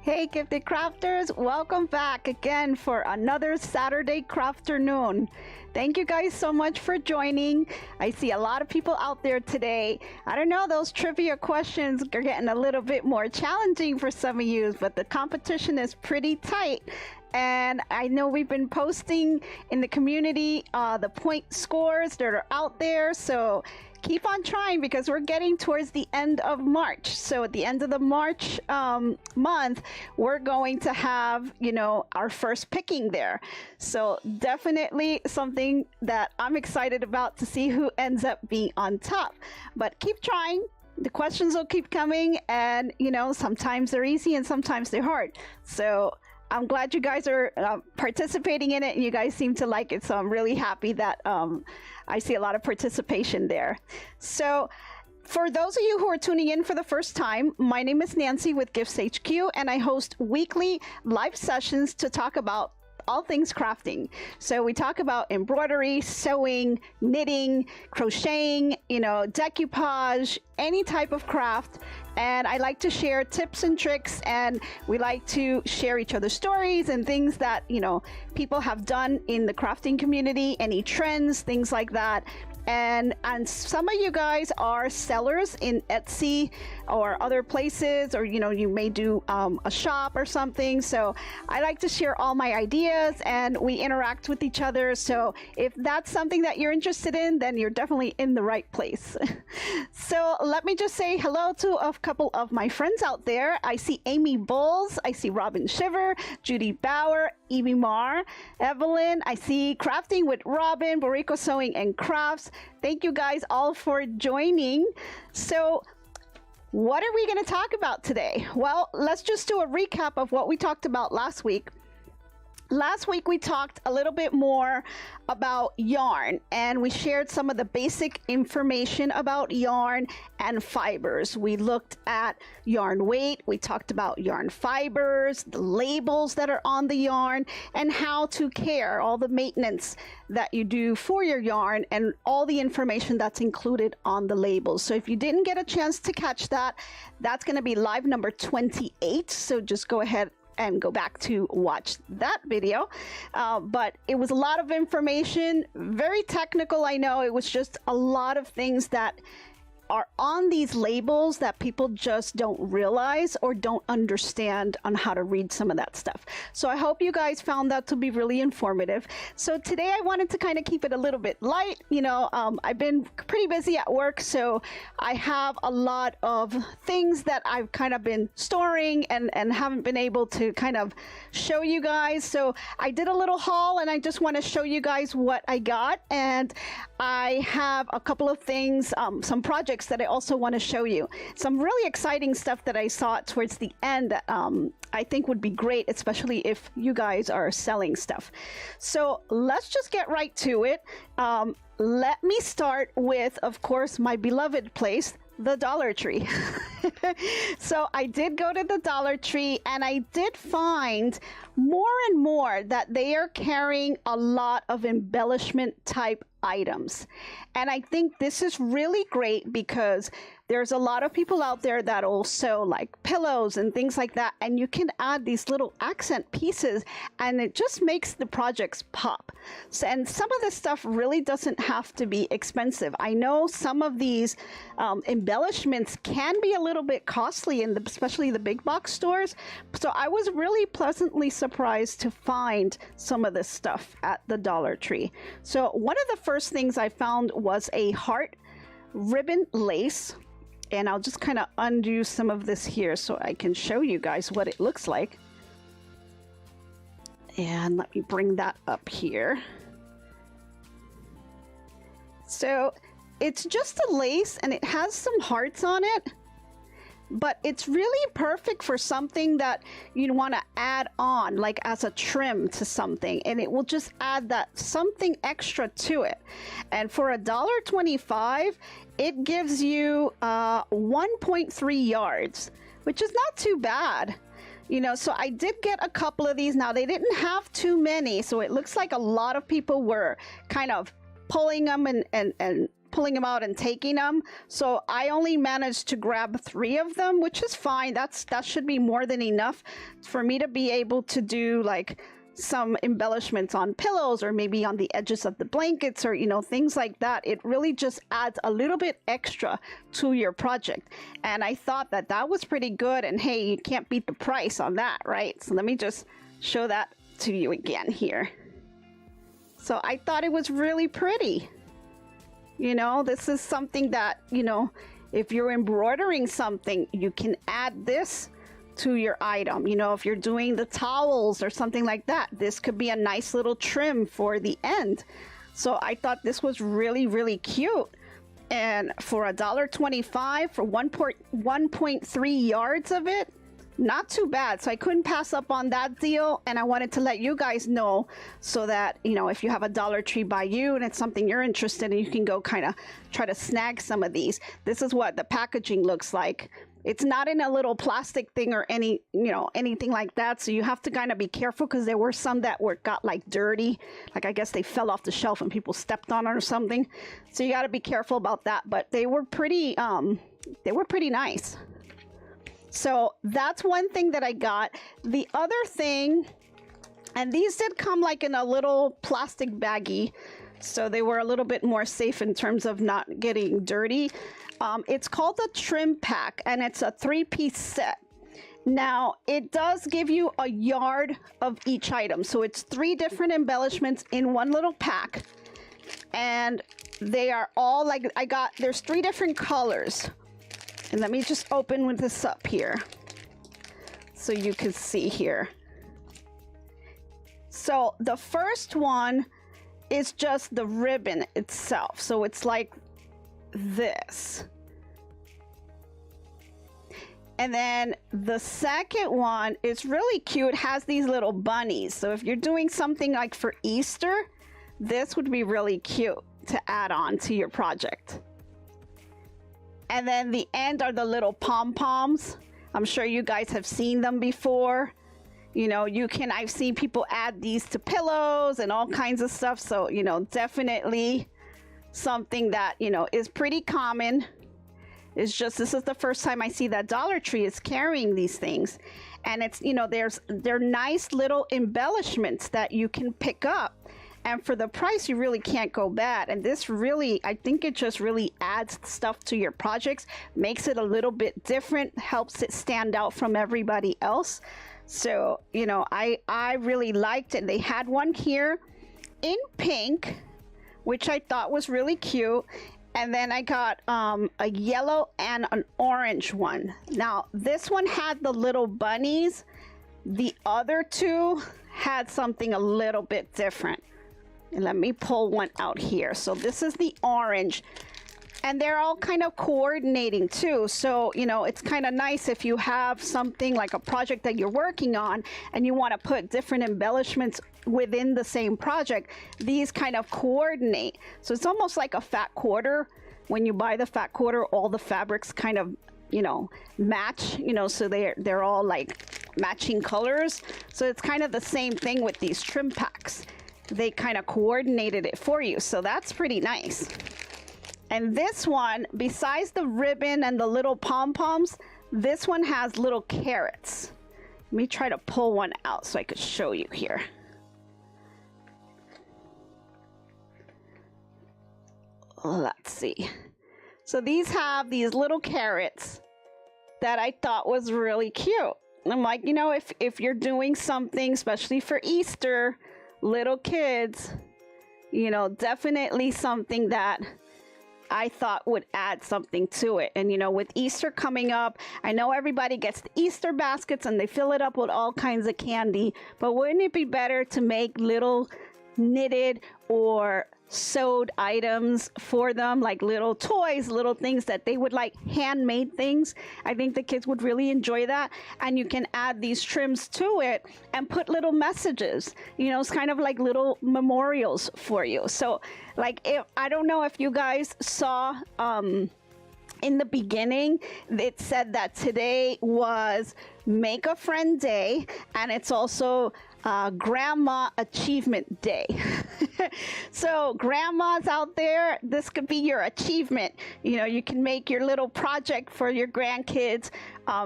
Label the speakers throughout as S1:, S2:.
S1: Hey gifted crafters, welcome back again for another Saturday Crafternoon. Thank you guys so much for joining. I see a lot of people out there today. I don't know, those trivia questions are getting a little bit more challenging for some of you, but the competition is pretty tight. And I know we've been posting in the community the point scores that are out there. So keep on trying because we're getting towards the end of March. So at the end of the March month, we're going to have, our first picking there. So definitely something that I'm excited about to see who ends up being on top. But keep trying. The questions will keep coming, and sometimes they're easy and sometimes they're hard. So I'm glad you guys are participating in it, and you guys seem to like it. So I'm really happy that I see a lot of participation there. So for those of you who are tuning in for the first time, my name is Nancy with GiftsHQ, and I host weekly live sessions to talk about all things crafting. So we talk about embroidery, sewing, knitting, crocheting, decoupage, any type of craft. And I like to share tips and tricks, and we like to share each other's stories and things that, people have done in the crafting community, any trends, things like that. And some of you guys are sellers in Etsy or other places, or you may do a shop or something. So I like to share all my ideas, and we interact with each other. So if that's something that you're interested in, then you're definitely in the right place. So let me just say hello to a couple of my friends out there. I see Amy Bowles, I see Robin Shiver, Judy Bauer, Evie Marr, Evelyn. I see Crafting with Robin, Boricua Sewing and Crafts. Thank you guys all for joining. So what are we going to talk about today? Well, let's just do a recap of what we talked about last week. Last week, we talked a little bit more about yarn, and we shared some of the basic information about yarn and fibers. We looked at yarn weight, we talked about yarn fibers, the labels that are on the yarn, and how to care, all the maintenance that you do for your yarn, and all the information that's included on the labels. So if you didn't get a chance to catch that, that's going to be live number 28. So just go ahead and go back to watch that video. But it was a lot of information, very technical. I know it was just a lot of things that are on these labels that people just don't realize or don't understand on how to read some of that stuff. So I hope you guys found that to be really informative. So today I wanted to kind of keep it a little bit light. I've been pretty busy at work, so I have a lot of things that I've kind of been storing and haven't been able to kind of show you guys. So I did a little haul, and I just want to show you guys what I got. And I have a couple of things, some projects that I also want to show you. Some really exciting stuff that I saw towards the end that I think would be great, especially if you guys are selling stuff. So let's just get right to it. Let me start with, of course, my beloved place, the Dollar Tree. So I did go to the Dollar Tree, and I did find more and more that they are carrying a lot of embellishment type items. And I think this is really great because there's a lot of people out there that also like pillows and things like that, and you can add these little accent pieces, and it just makes the projects pop. So, and some of this stuff really doesn't have to be expensive. I know some of these embellishments can be a little bit costly in especially the big box stores. So I was really pleasantly surprised to find some of this stuff at the Dollar Tree. So one of the first things I found was a heart ribbon lace. And I'll just kind of undo some of this here so I can show you guys what it looks like. And let me bring that up here. So it's just a lace, and it has some hearts on it, but it's really perfect for something that you want to add on, like as a trim to something, and it will just add that something extra to it. And for $1.25, it gives you 1.3 yards, which is not too bad. So I did get a couple of these. Now, they didn't have too many, so it looks like a lot of people were kind of pulling them and pulling them out and taking them. So I only managed to grab 3 of them, which is fine. That should be more than enough for me to be able to do like some embellishments on pillows or maybe on the edges of the blankets or, you know, things like that. It really just adds a little bit extra to your project. And I thought that that was pretty good. And hey, you can't beat the price on that, right? So let me just show that to you again here. So I thought it was really pretty. You know, this is something that, you know, if you're embroidering something, you can add this to your item. You know, if you're doing the towels or something like that, this could be a nice little trim for the end. So I thought this was really, really cute. And for $1.25 for 1.3 yards of it, not too bad. So I couldn't pass up on that deal, and I wanted to let you guys know so that, you know, if you have a Dollar Tree by you and it's something you're interested in, you can go kind of try to snag some of these. This is what the packaging looks like. It's not in a little plastic thing or any, you know, anything like that. So you have to kind of be careful because there were some that got like dirty. Like I guess they fell off the shelf and people stepped on it or something. So you got to be careful about that. But they were pretty nice. So that's one thing that I got. The other thing, and these did come like in a little plastic baggie, so they were a little bit more safe in terms of not getting dirty. It's called a trim pack, and it's a 3-piece set. Now, it does give you a yard of each item. So it's 3 different embellishments in one little pack. And they are all like, there's 3 different colors. And let me just open with this up here so you can see here. So the first one is just the ribbon itself. So it's like this. And then the second one is really cute. It has these little bunnies. So if you're doing something like for Easter, this would be really cute to add on to your project. And then the end are the little pom-poms. I'm sure you guys have seen them before. You know, I've seen people add these to pillows and all kinds of stuff. So, you know, definitely something that, you know, is pretty common. It's just, this is the first time I see that Dollar Tree is carrying these things. And it's, you know, they're nice little embellishments that you can pick up. And for the price, you really can't go bad. And this really, I think it just really adds stuff to your projects, makes it a little bit different, helps it stand out from everybody else. So, you know, I really liked it. They had one here in pink, which I thought was really cute. And then I got a yellow and an orange one. Now, this one had the little bunnies. The other 2 had something a little bit different. And let me pull one out here. So this is the orange, and they're all kind of coordinating too. So, you know, it's kind of nice if you have something like a project that you're working on and you want to put different embellishments within the same project. These kind of coordinate. So it's almost like a fat quarter. When you buy the fat quarter, all the fabrics kind of, you know, match, you know, so they're all like matching colors. So it's kind of the same thing with these trim packs. They kind of coordinated it for you. So that's pretty nice. And this one, besides the ribbon and the little pom-poms, this one has little carrots. Let me try to pull one out so I could show you here. Let's see. So these have these little carrots that I thought was really cute. I'm like, you know, if you're doing something, especially for Easter, little kids, you know, definitely something that I thought would add something to it. And, you know, with Easter coming up, I know everybody gets the Easter baskets and they fill it up with all kinds of candy, but wouldn't it be better to make little knitted or sewed items for them, like little toys, little things that they would like, handmade things? I think the kids would really enjoy that. And you can add these trims to it and put little messages, you know, it's kind of like little memorials for you. So like, I don't know if you guys saw in the beginning, it said that today was Make a Friend Day, and it's also Grandma Achievement Day. So grandmas out there, this could be your achievement. You know, you can make your little project for your grandkids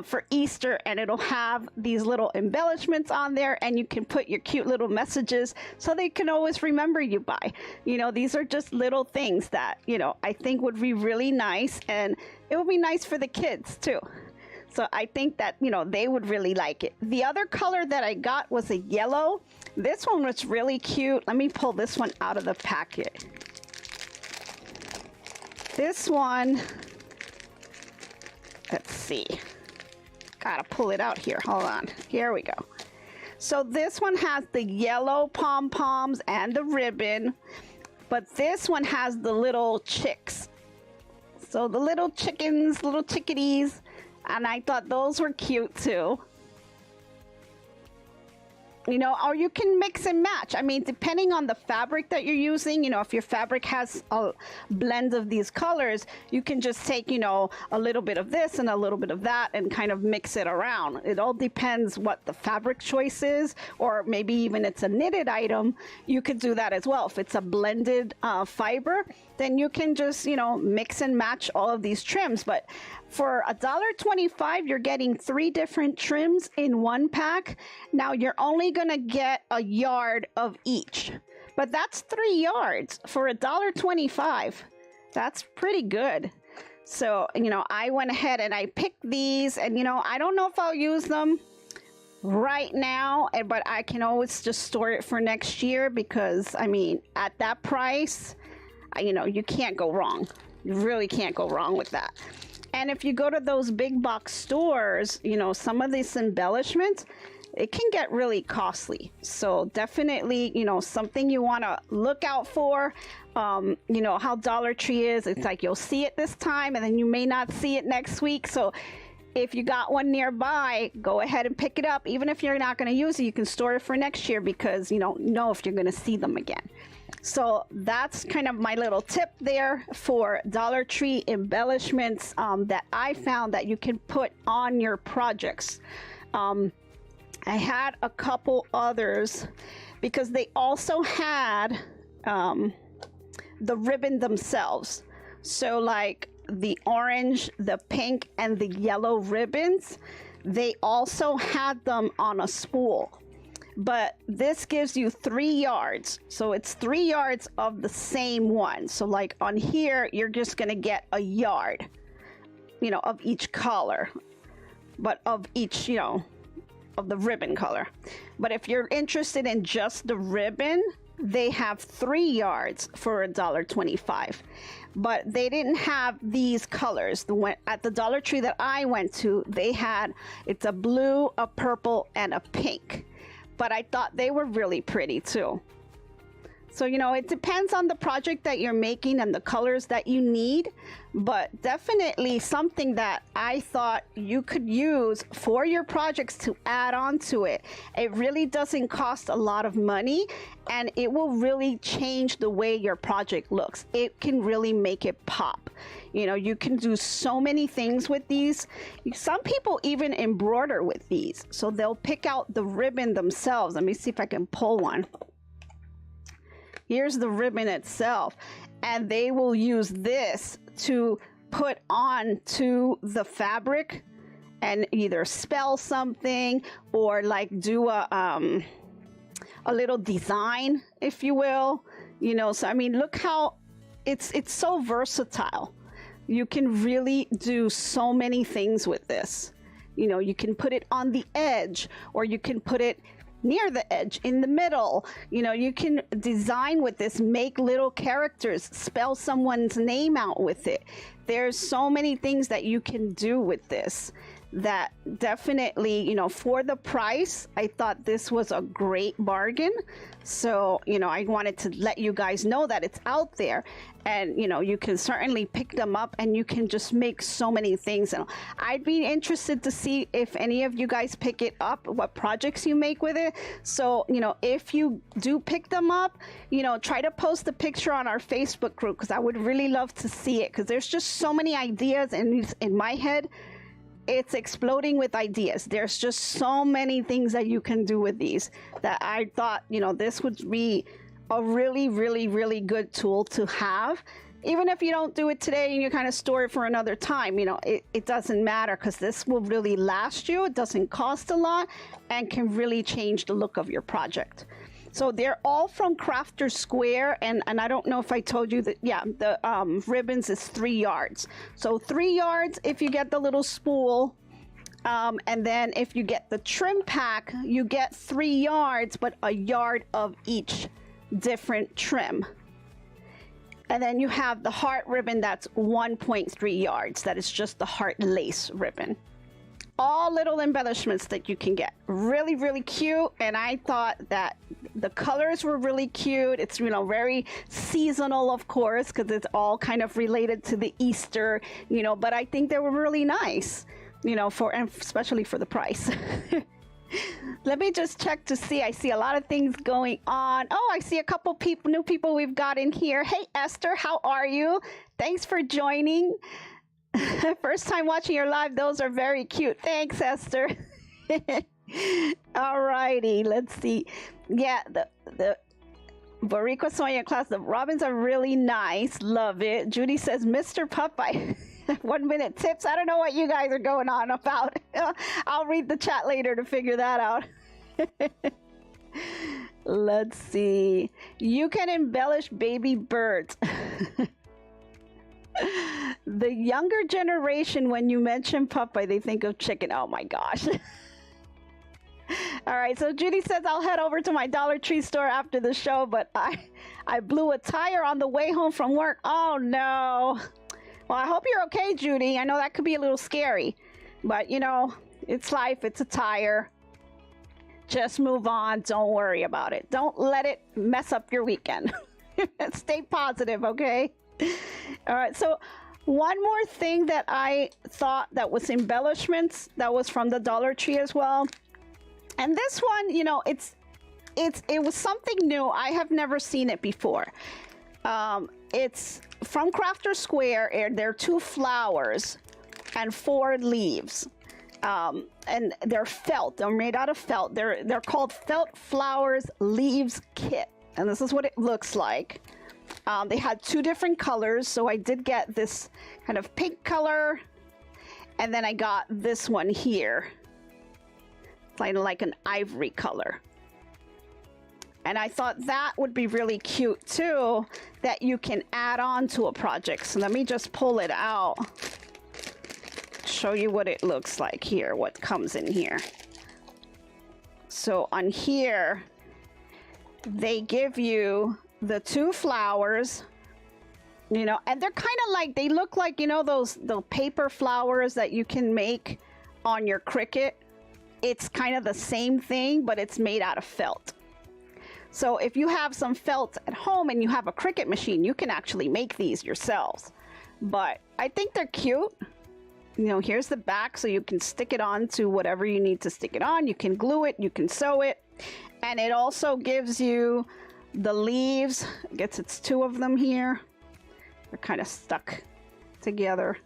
S1: for Easter, and it'll have these little embellishments on there, and you can put your cute little messages so they can always remember you by. You know, these are just little things that, you know, I think would be really nice, and it would be nice for the kids too. So I think that, you know, they would really like it. The other color that I got was a yellow. This one was really cute. Let me pull this one out of the packet. This one, let's see. Gotta pull it out here. Hold on. Here we go. So this one has the yellow pom-poms and the ribbon, but this one has the little chicks. So the little chickens, little chickadees, and I thought those were cute too. You know, or you can mix and match. I mean, depending on the fabric that you're using, you know, if your fabric has a blend of these colors, you can just take, you know, a little bit of this and a little bit of that and kind of mix it around. It all depends what the fabric choice is, or maybe even it's a knitted item, you could do that as well. If it's a blended fiber, then you can just, you know, mix and match all of these trims. But for $1.25, you're getting 3 different trims in one pack. Now you're only gonna get a yard of each, but that's 3 yards for $1.25. That's pretty good. So, you know, I went ahead and I picked these, and, you know, I don't know if I'll use them right now, but I can always just store it for next year, because, I mean, at that price, you know, you can't go wrong. You really can't go wrong with that. And if you go to those big box stores, you know, some of these embellishments, it can get really costly. So definitely, you know, something you want to look out for. You know how Dollar Tree is. It's like you'll see it this time and then you may not see it next week. So if you got one nearby, go ahead and pick it up. Even if you're not going to use it, you can store it for next year, because you don't know if you're going to see them again. So that's kind of my little tip there for Dollar Tree embellishments that I found that you can put on your projects. I had a couple others because they also had the ribbon themselves. So like the orange, the pink, and the yellow ribbons, they also had them on a spool. But this gives you 3 yards. So it's 3 yards of the same one. So like on here, you're just gonna get a yard, you know, of each color, but of each, you know, of the ribbon color. But if you're interested in just the ribbon, they have 3 yards for $1.25. But they didn't have these colors. The one at the Dollar Tree that I went to, they had, it's a blue, a purple, and a pink. But I thought they were really pretty too. So, you know, it depends on the project that you're making and the colors that you need, but definitely something that I thought you could use for your projects to add on to it. It really doesn't cost a lot of money, and it will really change the way your project looks. It can really make it pop. You know, you can do so many things with these. Some people even embroider with these. So they'll pick out the ribbon themselves. Let me see if I can pull one. Here's the ribbon itself, and they will use this to put on to the fabric and either spell something or like do a little design, if you will. You know, so I mean, look how it's so versatile. You can really do so many things with this. You know, you can put it on the edge, or you can put it near the edge, in the middle. You know, you can design with this, make little characters, spell someone's name out with it. There's so many things that you can do with this that definitely, you know, for the price, I thought this was a great bargain. So, you know, I wanted to let you guys know that it's out there, and, you know, you can certainly pick them up and you can just make so many things. And I'd be interested to see if any of you guys pick it up, what projects you make with it. So, you know, if you do pick them up, you know, try to post a picture on our Facebook group, because I would really love to see it, because there's just so many ideas in my head it's exploding with ideas. There's just so many things that you can do with these that I thought, you know, this would be a really, really, really good tool to have. Even if you don't do it today and you kind of store it for another time, you know, it doesn't matter, because this will really last you. It doesn't cost a lot and can really change the look of your project. So they're all from Crafter Square, and I don't know if I told you that, yeah, the ribbons is 3 yards. So 3 yards if you get the little spool, and then if you get the trim pack, you get 3 yards, but a yard of each different trim. And then you have the heart ribbon that's 1.3 yards. That is just the heart lace ribbon. All little embellishments that you can get. Really, really cute. And I thought that the colors were really cute. It's, you know, very seasonal, of course, because it's all kind of related to the Easter, you know, but I think they were really nice, you know, and especially for the price. Let me just check to see. I see a lot of things going on. Oh, I see a couple people, new people we've got in here. Hey, Esther, how are you? Thanks for joining. First time watching your live. Those are very cute. Thanks, Esther. All righty, let's see. Yeah, the Boricua Sonia class, the robins are really nice. Love it. Judy says, Mr. Popeye. 1 minute tips. I don't know what you guys are going on about. I'll read the chat later to figure that out. Let's see. You can embellish baby birds. The younger generation, when you mention Popeye, they think of chicken. Oh my gosh. All right, so Judy says, I'll head over to my Dollar Tree store after the show, but I blew a tire on the way home from work. Oh no. Well, I hope you're okay, Judy. I know that could be a little scary, but you know, it's life. It's a tire. Just move on. Don't worry about it. Don't let it mess up your weekend. Stay positive, okay? All right, so one more thing that I thought that was embellishments that was from the Dollar Tree as well. And this one, you know, it was something new. I have never seen it before. It's from Crafter Square. There are 2 flowers and 4 leaves. And they're felt. They're made out of felt. They're called Felt Flowers Leaves Kit. And this is what it looks like. They had 2 different colors. So I did get this kind of pink color. And then I got this one here. Kind of like an ivory color. And I thought that would be really cute too, that you can add on to a project. So let me just pull it out. Show you what it looks like here, what comes in here. So on here, they give you the 2 flowers, you know, and they're kind of like, they look like, you know, the paper flowers that you can make on your Cricut. It's kind of the same thing, but it's made out of felt. So if you have some felt at home and you have a Cricut machine, you can actually make these yourselves. But I think they're cute. You know, here's the back, so you can stick it on to whatever you need to stick it on. You can glue it, you can sew it. And it also gives you the leaves. I guess it's 2 of them here. They're kind of stuck together.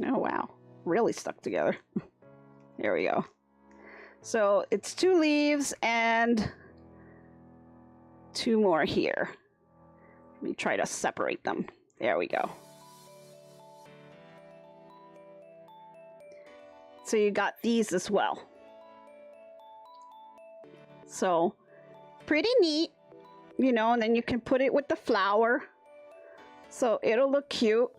S1: Oh, wow. Really stuck together. There we go. So it's 2 leaves and 2 more here. Let me try to separate them. There we go. So you got these as well. So pretty neat, you know, and then you can put it with the flower. So it'll look cute.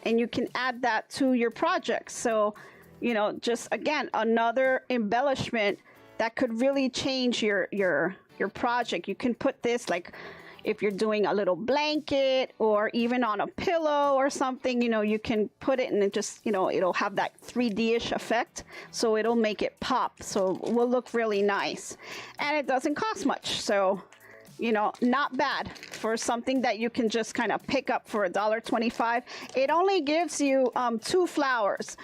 S1: And you can add that to your project. So, you know, just again, another embellishment that could really change your project. You can put this like if you're doing a little blanket or even on a pillow or something, you know, you can put it and it just, you know, it'll have that 3D-ish effect. So it'll make it pop. So it will look really nice. And it doesn't cost much. So, you know, not bad for something that you can just kind of pick up for $1.25. It only gives you 2 flowers.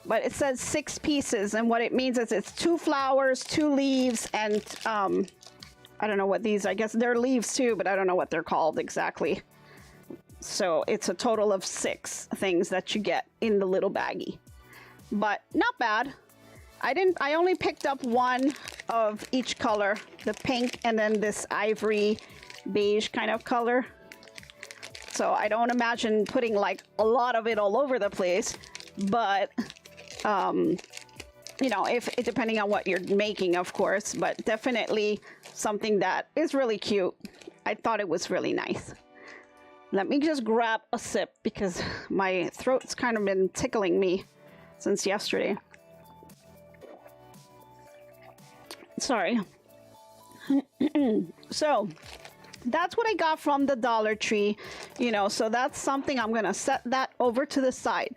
S1: But it says 6 pieces, and what it means is it's 2 flowers, 2 leaves, and I don't know what these, I guess they're leaves too, but I don't know what they're called exactly. So it's a total of 6 things that you get in the little baggie, but not bad. I only picked up one of each color, the pink and then this ivory beige kind of color. So I don't imagine putting like a lot of it all over the place, but you know, if depending on what you're making, of course, but definitely something that is really cute. I thought it was really nice. Let me just grab a sip because my throat's kind of been tickling me since yesterday. Sorry. So that's what I got from the Dollar Tree, you know, so that's something I'm gonna set that over to the side.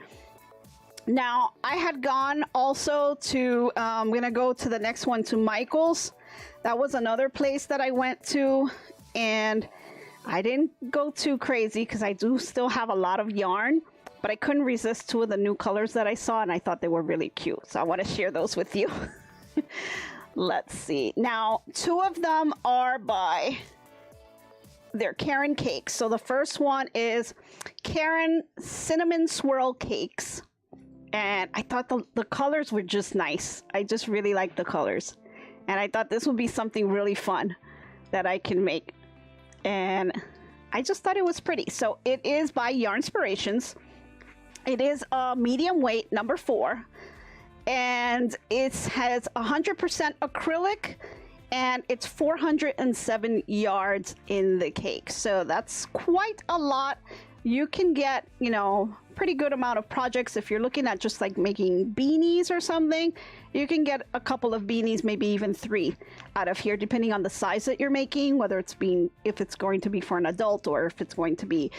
S1: Now I had gone also to I'm gonna go to the next one, to Michael's. That was another place that I went to, and I didn't go too crazy because I do still have a lot of yarn, but I couldn't resist 2 of the new colors that I saw, and I thought they were really cute, so I want to share those with you. Let's see. Now 2 of them are by, they're Karen cakes. So the first one is Karen cinnamon swirl cakes, and I thought the colors were just nice. I just really like the colors, and I thought this would be something really fun that I can make, and I just thought it was pretty. So it is by Yarnspirations. It is a medium weight, number 4, and it has 100% acrylic, and it's 407 yards in the cake. So that's quite a lot. You can get, you know, pretty good amount of projects. If you're looking at just like making beanies or something, you can get a couple of beanies, maybe even 3 out of here, depending on the size that you're making, whether it's if it's going to be for an adult or if it's going to be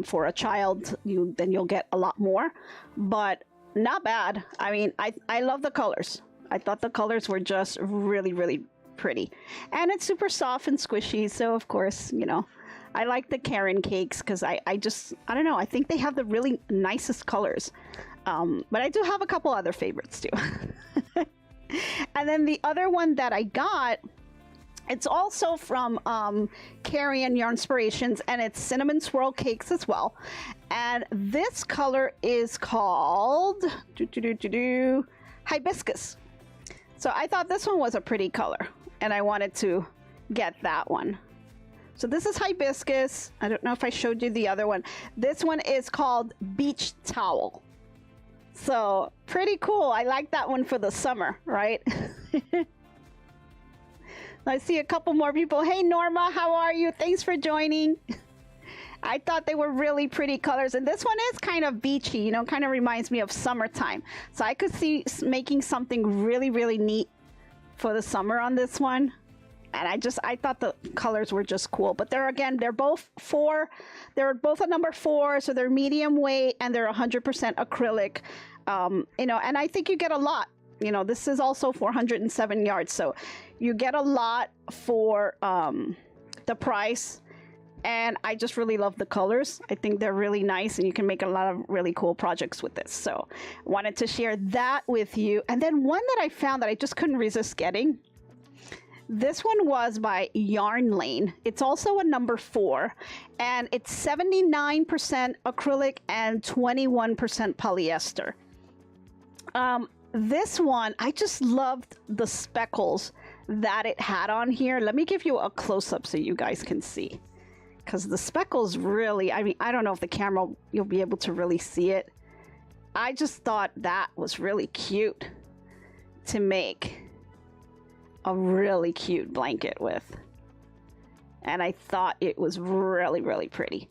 S1: for a child, then you'll get a lot more, but not bad. I mean, I love the colors. I thought the colors were just really, really pretty, and it's super soft and squishy. So of course, you know, I like the Karen cakes because I don't know, I think they have the really nicest colors. But I do have a couple other favorites too. And then the other one that I got, it's also from Karen Yarnspirations, and it's cinnamon swirl cakes as well. And this color is called hibiscus. So I thought this one was a pretty color, and I wanted to get that one. So this is hibiscus. I don't know if I showed you the other one. This one is called beach towel. So pretty cool. I like that one for the summer, right? I see a couple more people. Hey Norma, how are you? Thanks for joining. I thought they were really pretty colors, and this one is kind of beachy, you know, kind of reminds me of summertime. So I could see making something really, really neat for the summer on this one. And I thought the colors were just cool. But they're both 4. They're both a number 4, so they're medium weight, and they're 100% acrylic. You know, and I think you get a lot. You know, this is also 407 yards, so you get a lot for the price. And I just really love the colors. I think they're really nice, and you can make a lot of really cool projects with this. So wanted to share that with you. And then one that I found that I just couldn't resist getting. This one was by Yarn Lane. It's also a number 4, and it's 79% acrylic and 21% polyester. This one, I just loved the speckles that it had on here. Let me give you a close-up so you guys can see, because the speckles really, I mean, I don't know if the camera, you'll be able to really see it. I just thought that was really cute to make a really cute blanket with, and I thought it was really, really pretty.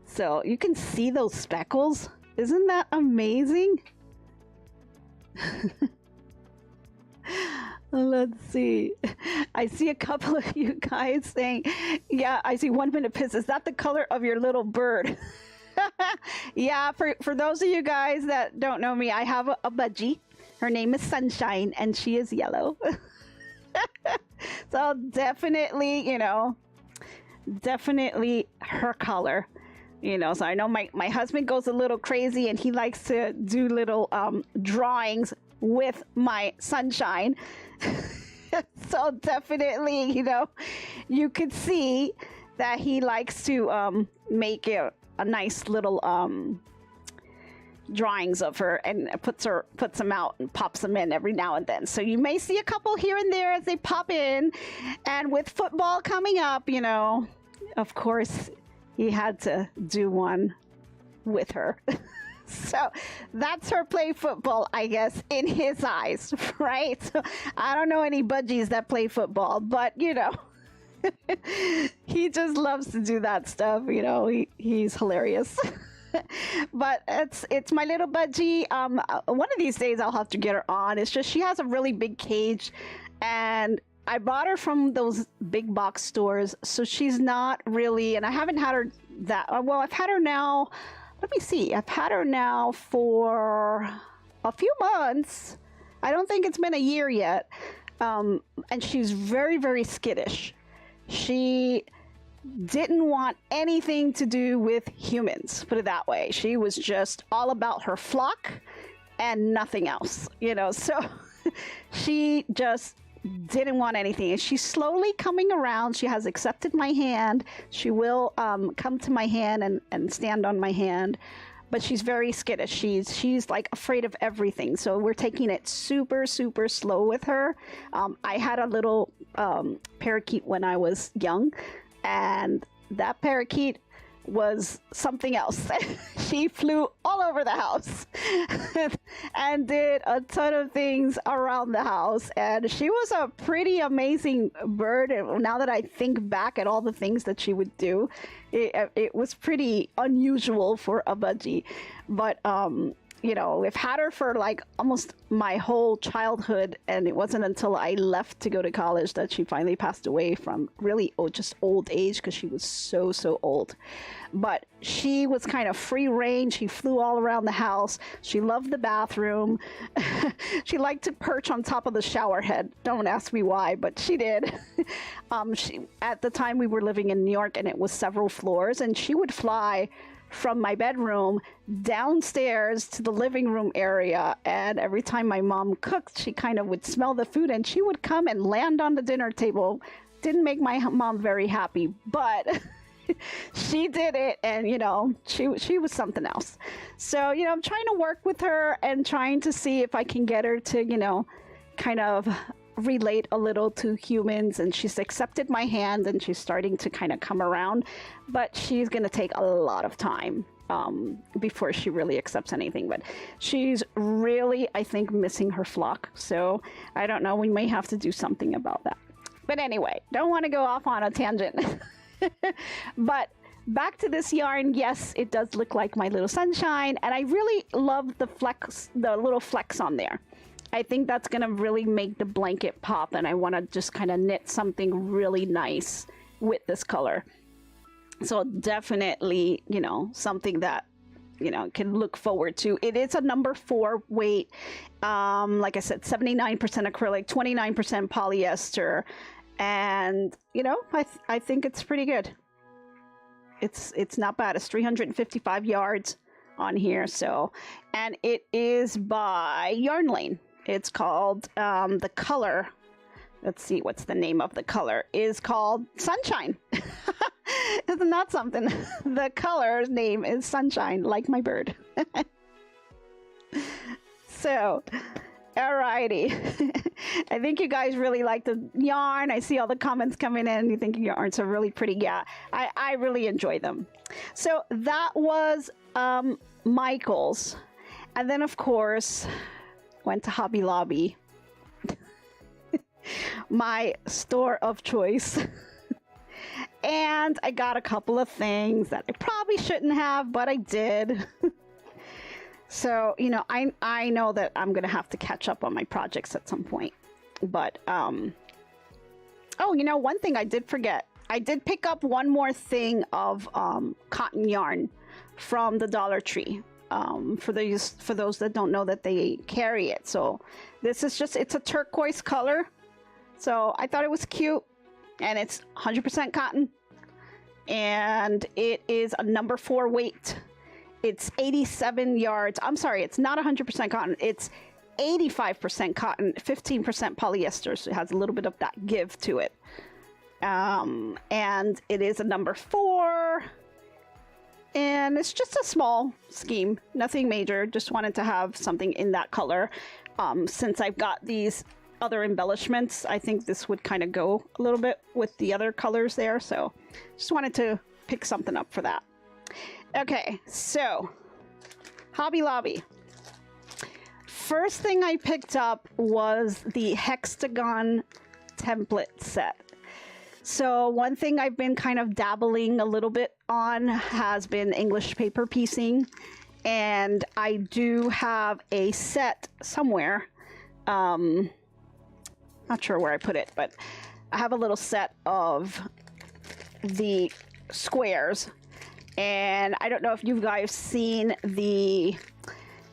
S1: So you can see those speckles. Isn't that amazing? Let's see. I see a couple of you guys saying, yeah, I see 1 minute piss. Is that the color of your little bird? Yeah, for those of you guys that don't know me, I have a budgie. Her name is Sunshine, and she is yellow. So definitely, you know, definitely her color, you know. So I know my husband goes a little crazy, and he likes to do little drawings with my Sunshine. So definitely, you know, you could see that he likes to make a nice little drawings of her and puts them out and pops them in every now and then. So you may see a couple here and there as they pop in. And with football coming up, you know, of course, he had to do one with her. So that's her play football, I guess, in his eyes, right? So I don't know any budgies that play football, but you know, he just loves to do that stuff. You know, he's hilarious. But it's my little budgie. One of these days I'll have to get her on. It's just she has a really big cage, and I bought her from those big box stores, so she's not really, and I haven't had her that well. I've had her now. Let me see. I've had her now for a few months. I don't think it's been a year yet. And she's very, very skittish. She didn't want anything to do with humans, put it that way. She was just all about her flock and nothing else, you know. So she just didn't want anything, and she's slowly coming around. She has accepted my hand. She will come to my hand and stand on my hand, but she's very skittish. She's like afraid of everything, so we're taking it super slow with her. I had a little parakeet when I was young, and that parakeet was something else. She flew all over the house and did a ton of things around the house, and she was a pretty amazing bird. And now that I think back at all the things that she would do, it was pretty unusual for a budgie. But you know, I've had her for like almost my whole childhood, and it wasn't until I left to go to college that she finally passed away from really just old age, because she was so old. But she was kind of free range. She flew all around the house. She loved the bathroom. She liked to perch on top of the shower head. Don't ask me why, but she did. At the time we were living in New York, and it was several floors, and she would fly from my bedroom downstairs to the living room area, and every time my mom cooked, she kind of would smell the food and she would come and land on the dinner table. Didn't make my mom very happy, but she did it, and you know, she was something else. So, you know, I'm trying to work with her and trying to see if I can get her to, you know, kind of relate a little to humans, and she's accepted my hand and she's starting to kind of come around, but she's going to take a lot of time before she really accepts anything. But she's really, I think, missing her flock, so I don't know, we may have to do something about that. But anyway, don't want to go off on a tangent. But back to this yarn. Yes, it does look like my little sunshine, and I really love the flecks, the little flecks on there. I think that's going to really make the blanket pop, and I want to just kind of knit something really nice with this color. So definitely, you know, something that, you know, can look forward to. It is a number 4 weight. Like I said, 79% acrylic, 29% polyester. And, you know, I think it's pretty good. It's not bad. It's 355 yards on here. So, and it is by Yarn Lane. It's called, the color, let's see, what's the name of the color, is called Sunshine. Isn't that something? The color's name is Sunshine, like my bird. So, alrighty. I think you guys really like the yarn. I see all the comments coming in. You think your yarns are really pretty. Yeah, I really enjoy them. So that was Michael's. And then, of course, went to Hobby Lobby, my store of choice. And I got a couple of things that I probably shouldn't have, but I did. So, you know, I know that I'm going to have to catch up on my projects at some point. But, oh, you know, one thing I did forget. I did pick up one more thing of cotton yarn from the Dollar Tree. For those that don't know that they carry it. So this is just, it's a turquoise color. So I thought it was cute, and it's 100% cotton, and it is a number 4 weight. It's 87 yards. I'm sorry, it's not 100% cotton. It's 85% cotton, 15% polyester. So it has a little bit of that give to it. And it is a number 4. And it's just a small scheme, nothing major. Just wanted to have something in that color. Since I've got these other embellishments, I think this would kind of go a little bit with the other colors there. So just wanted to pick something up for that. Okay, so Hobby Lobby. First thing I picked up was the hexagon template set. So one thing I've been kind of dabbling a little bit on has been English paper piecing, and I do have a set somewhere. Not sure where I put it, but I have a little set of the squares, and I don't know if you guys seen the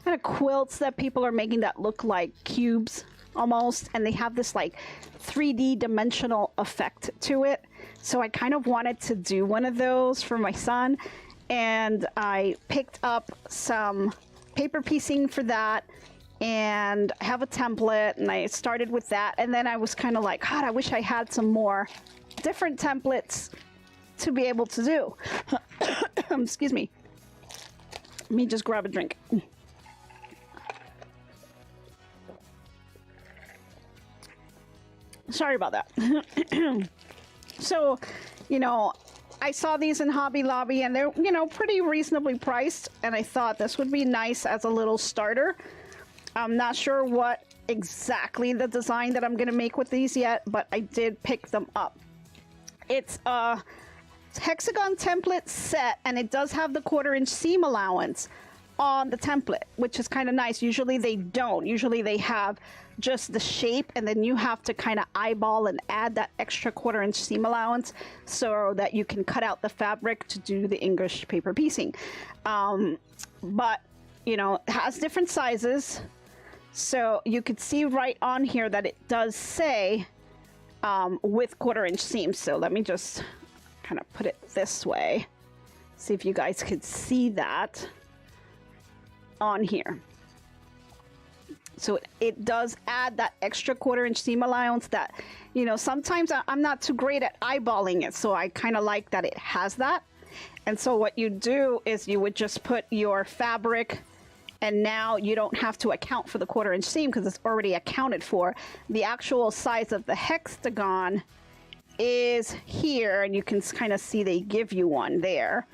S1: kind of quilts that people are making that look like cubes almost, and they have this like 3D dimensional effect to it. So I kind of wanted to do one of those for my son, and I picked up some paper piecing for that, and I have a template, and I started with that, and then I was kind of like, God, I wish I had some more different templates to be able to do. Excuse me. Let me just grab a drink. Sorry about that. So, you know, I saw these in Hobby Lobby, and they're, you know, pretty reasonably priced, and I thought this would be nice as a little starter. I'm not sure what exactly the design that I'm going to make with these yet, but I did pick them up. It's a hexagon template set, and it does have the 1/4-inch seam allowance on the template, which is kind of nice. Usually they don't. Usually they have just the shape, and then you have to kind of eyeball and add that extra 1/4-inch seam allowance so that you can cut out the fabric to do the English paper piecing. But, you know, it has different sizes. So you could see right on here that it does say with 1/4-inch seams. So let me just kind of put it this way. See if you guys could see that on here. So it does add that extra 1/4-inch seam allowance that, you know, sometimes I'm not too great at eyeballing it. So I kind of like that it has that. And so what you do is you would just put your fabric, and now you don't have to account for the 1/4-inch seam because it's already accounted for. The actual size of the hexagon is here, and you can kind of see they give you one there.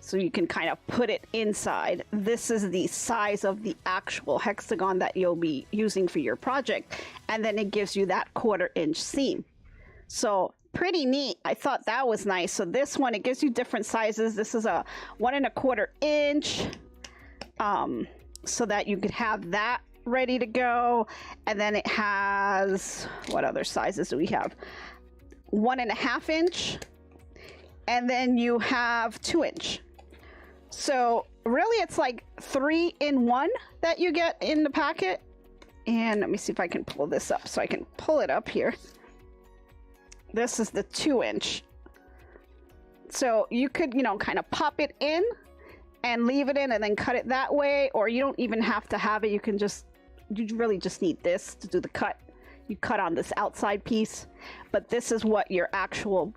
S1: So you can kind of put it inside. This is the size of the actual hexagon that you'll be using for your project. And then it gives you that 1/4-inch seam. So pretty neat. I thought that was nice. So this one, it gives you different sizes. This is a 1 1/4 inch. So that you could have that ready to go. And then it has, what other sizes do we have? 1 1/2 inch. And then you have 2 inch. So really it's like 3 in 1 that you get in the packet. And let me see if I can pull this up so I can pull it up here. This is the 2 inch. So you could, you know, kind of pop it in and leave it in and then cut it that way, or you don't even have to have it. You can just, you really just need this to do the cut. You cut on this outside piece, but this is what your actual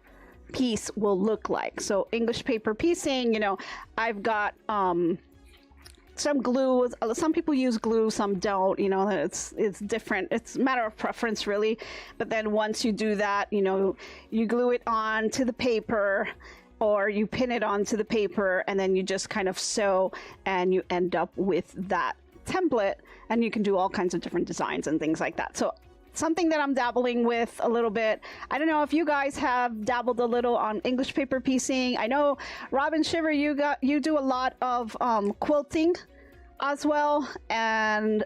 S1: piece will look like. So English paper piecing, you know, I've got some glue. Some people use glue, some don't. You know, it's different. It's a matter of preference, really. But then once you do that, you know, you glue it on to the paper, or you pin it onto the paper, and then you just kind of sew, and you end up with that template, and you can do all kinds of different designs and things like that. So something that I'm dabbling with a little bit. I don't know if you guys have dabbled a little on English paper piecing. I know, Robin Shiver, you do a lot of quilting as well, and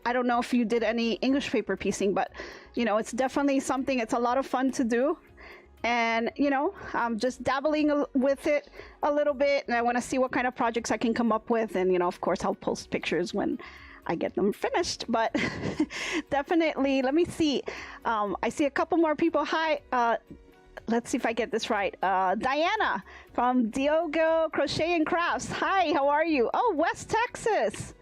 S1: I don't know if you did any English paper piecing, but you know, it's definitely something. It's a lot of fun to do. And, you know, I'm just dabbling with it a little bit, and I want to see what kind of projects I can come up with. And, you know, of course, I'll post pictures when I get them finished. But definitely, let me see. I see a couple more people. Hi. Let's see if I get this right. Diana from Diogo Crochet and Crafts. Hi, how are you? Oh, West Texas.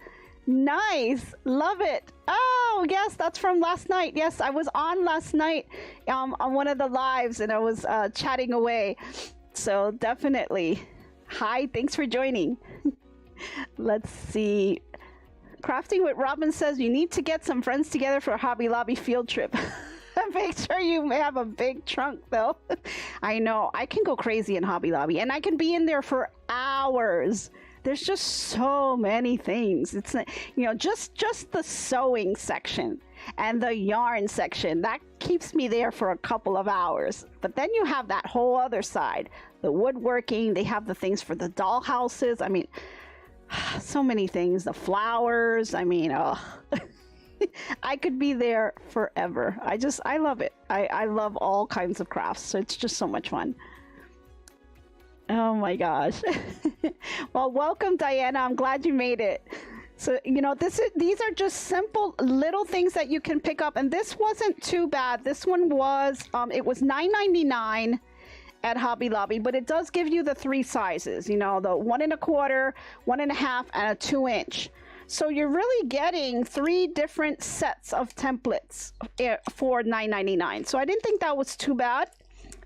S1: Nice. Love it. Oh, yes, that's from last night. Yes, I was on last night on one of the lives and I was chatting away. So definitely. Hi, thanks for joining. Let's see. Crafting with Robin says you need to get some friends together for a Hobby Lobby field trip. Make sure you have a big trunk though. I know, I can go crazy in Hobby Lobby and I can be in there for hours. There's just so many things. It's, you know, just the sewing section and the yarn section that keeps me there for a couple of hours. But then you have that whole other side, the woodworking. They have the things for the doll houses. I mean, so many things, the flowers. I mean, oh, I could be there forever. I love it. I love all kinds of crafts. So it's just so much fun. Oh my gosh. Well, welcome, Diana. I'm glad you made it. So, you know, these are just simple little things that you can pick up. And this wasn't too bad. This one was, it was $9.99 at Hobby Lobby, but it does give you the 3 sizes, you know, the 1 1/4, 1 1/2, and a 2-inch. So you're really getting 3 different sets of templates for $9.99. So I didn't think that was too bad.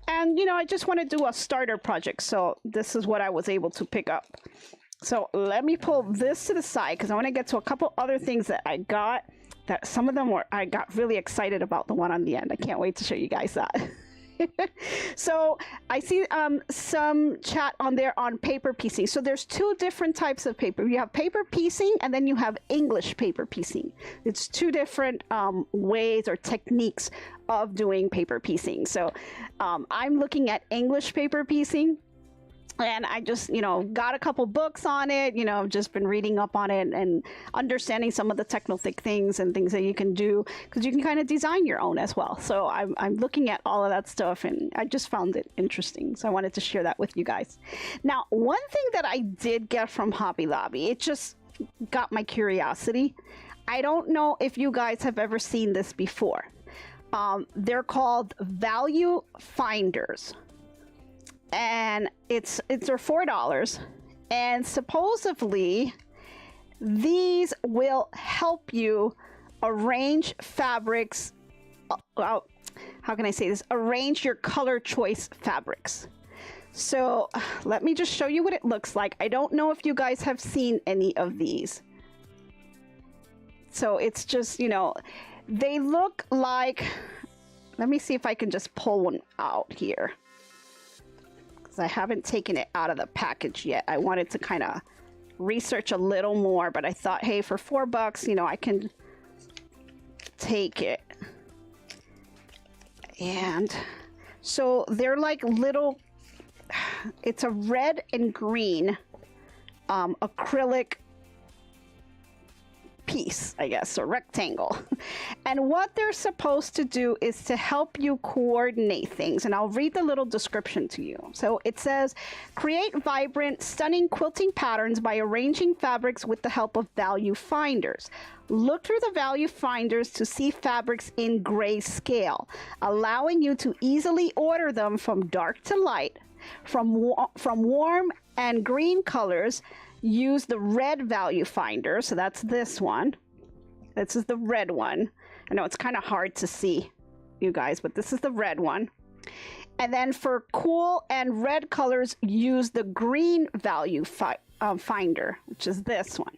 S1: And, you know, I just want to do a starter project. So this is what I was able to pick up. So let me pull this to the side because I want to get to a couple other things that I got. That some of them were, I got really excited about the one on the end. I can't wait to show you guys that. So I see some chat on there on paper piecing. So there's 2 different types of paper. You have paper piecing and then you have English paper piecing. It's 2 different ways or techniques of doing paper piecing. So I'm looking at English paper piecing. And I just, you know, got a couple books on it, you know, just been reading up on it and understanding some of the technical things and things that you can do because you can kind of design your own as well. So I'm looking at all of that stuff and I just found it interesting. So I wanted to share that with you guys. Now, one thing that I did get from Hobby Lobby, it just got my curiosity. I don't know if you guys have ever seen this before. They're called value finders. And they're $4, and supposedly these will help you arrange fabrics. How can I say this? Arrange your color choice fabrics. So let me just show you what it looks like. I don't know if you guys have seen any of these. So it's just, you know, they look like, let me see if I can just pull one out here. I haven't taken it out of the package yet. I wanted to kind of research a little more, but I thought, hey, for $4, you know, I can take it. And so they're like little, it's a red and green acrylic piece, I guess, or rectangle. And what they're supposed to do is to help you coordinate things. And I'll read the little description to you. So it says, create vibrant, stunning quilting patterns by arranging fabrics with the help of value finders. Look through the value finders to see fabrics in grayscale, allowing you to easily order them from dark to light, from warm and green colors. Use the red value finder. So that's this one. This is the red one. I know it's kind of hard to see, you guys, but this is the red one. And then for cool and red colors, use the green value finder, which is this one.